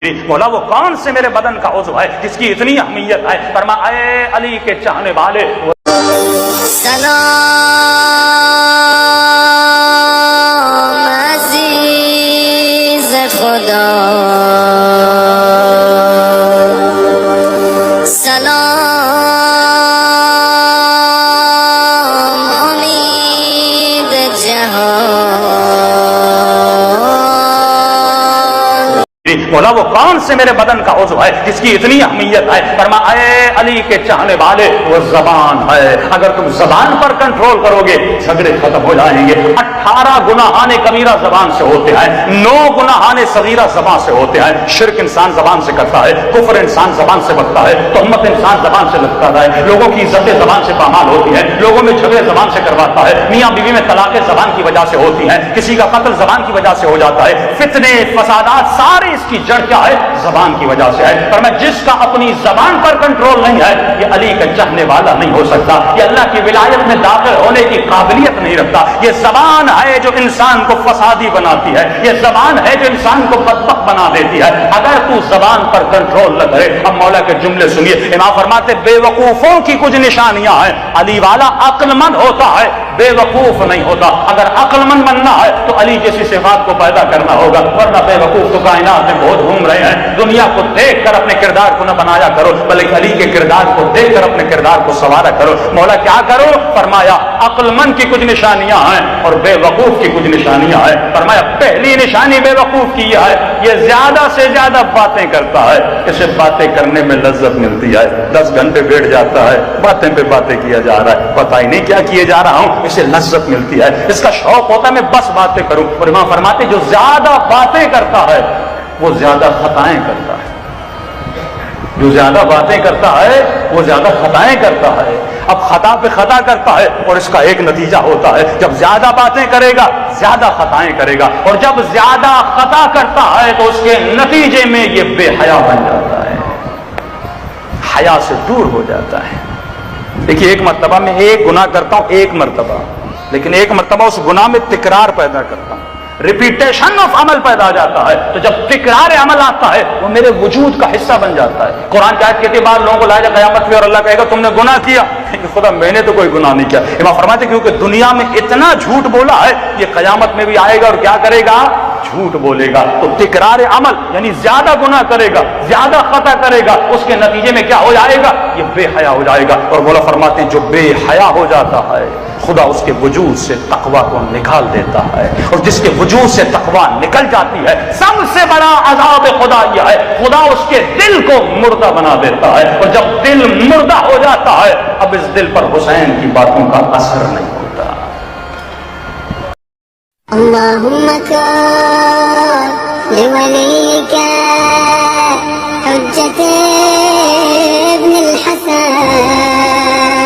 بولا وہ کون سے میرے بدن کا عضو ہے جس کی اتنی اہمیت ہے؟ فرمایا اے علی کے چاہنے والے، سلام عزیز خدا، سلام امید جہان۔ بولا وہ کون سے میرے بدن کا عضو ہے جس کی اتنی اہمیت ہے؟ فرمایا اے علی کے چاہنے والے، وہ زبان ہے۔ اگر تم زبان پر کنٹرول کرو گے جھگڑے ختم ہو جائیں گے۔ 18 گناہان کبیرہ زبان سے ہوتے ہیں، 9 گناہان صغیرہ زبان سے ہوتے ہیں۔ شرک انسان زبان سے کرتا ہے، کفر انسان زبان سے بکتا ہے، تہمت انسان زبان سے لگتا ہے، لوگوں کی عزتیں زبان سے پامال ہوتی ہیں، لوگوں میں جھگڑے زبان سے کرواتا ہے، میاں بیوی میں طلاقیں زبان کی وجہ سے ہوتی ہیں، کسی کا قتل زبان کی وجہ سے ہو جاتا ہے، فتنے فسادات سارے اس کی جڑ کیا ہے؟ زبان کی وجہ سے ہے۔ پر میں جس کا اپنی زبان پر کنٹرول نہیں ہے یہ علی کا چاہنے والا نہیں ہو سکتا، یہ اللہ کی ولایت میں داخل ہونے کی قابلیت نہیں رکھتا۔ یہ زبان ہے جو انسان کو فسادی بناتی ہے، یہ زبان ہے جو انسان کو بدبخت بنا دیتی ہے۔ اگر تو زبان پر کنٹرول نہ کرے، اب مولا کے جملے سنیے، امام فرماتے بے وقوفوں کی کچھ نشانیاں ہیں۔ علی والا عقل مند ہوتا ہے، بے وقوف نہیں ہوتا۔ اگر عقل مند بننا ہے تو علی جیسی صفات کو پیدا کرنا ہوگا، ورنہ بے وقوف تو کائنات میں بہت گھوم رہے ہیں۔ دنیا کو دیکھ کر اپنے کردار کو نہ بنایا کرو، بلکہ علی کے کردار کو دیکھ کر اپنے کردار کو سنوارا کرو۔ مولا کیا کرو؟ فرمایا عقل مند کی کچھ نشانیاں ہیں اور بے وقوف کی کچھ نشانیاں ہیں۔ فرمایا پہلی نشانی بے وقوف کی یہ ہے، یہ زیادہ سے زیادہ باتیں کرتا ہے، اسے باتیں کرنے میں لذت ملتی ہے۔ 10 گھنٹے بیٹھ جاتا ہے، باتیں پہ باتیں کیا جا رہا ہے، پتہ ہی نہیں کیا کیے جا رہا ہوں، اسے لذت ملتی ہے، اس کا شوق ہوتا ہے میں بس باتیں کروں۔ اور امام فرماتے جو زیادہ باتیں کرتا ہے وہ زیادہ خطائیں کرتا ہے، جو زیادہ باتیں کرتا ہے وہ زیادہ خطائیں کرتا ہے۔ اب خطا پہ خطا کرتا ہے اور اس کا ایک نتیجہ ہوتا ہے، جب زیادہ باتیں کرے گا زیادہ خطائیں کرے گا، اور جب زیادہ خطا کرتا ہے تو اس کے نتیجے میں یہ بے حیا بن جاتا ہے، حیا سے دور ہو جاتا ہے۔ دیکھیے ایک مرتبہ میں ایک گناہ کرتا ہوں، ایک مرتبہ، لیکن ایک مرتبہ اس گناہ میں تکرار پیدا کرتا ہوں، ریپیٹیشن آف عمل پیدا ہو جاتا ہے، تو جب تکرار عمل آتا ہے وہ میرے وجود کا حصہ بن جاتا ہے۔ قرآن کی آیت کہتی ہے بعض لوگوں کو لایا جائے قیامت میں اور اللہ کہے گا تم نے گناہ کیا، کہ خدا میں نے تو کوئی گناہ نہیں کیا۔ امام فرماتے ہیں کیونکہ دنیا میں اتنا جھوٹ بولا ہے یہ قیامت میں بھی آئے گا اور کیا کرے گا؟ جھوٹ بولے گا۔ تو تکرار عمل یعنی زیادہ گناہ کرے گا، زیادہ خطا کرے گا، اس کے نتیجے میں کیا ہو جائے گا؟ یہ بے حیا ہو جائے گا۔ اور مولا فرماتے ہیں جو بے حیا ہو جاتا ہے خدا اس کے وجود سے تقویٰ کو نکال دیتا ہے، اور جس کے وجود سے تقویٰ نکل جاتی ہے سب سے بڑا عذاب خدا یہ ہے، خدا اس کے دل کو مردہ بنا دیتا ہے، اور جب دل مردہ ہو جاتا ہے اب اس دل پر حسین کی باتوں کا اثر نہیں ہوتا۔ اللهم كن لوليك حجة ابن الحسن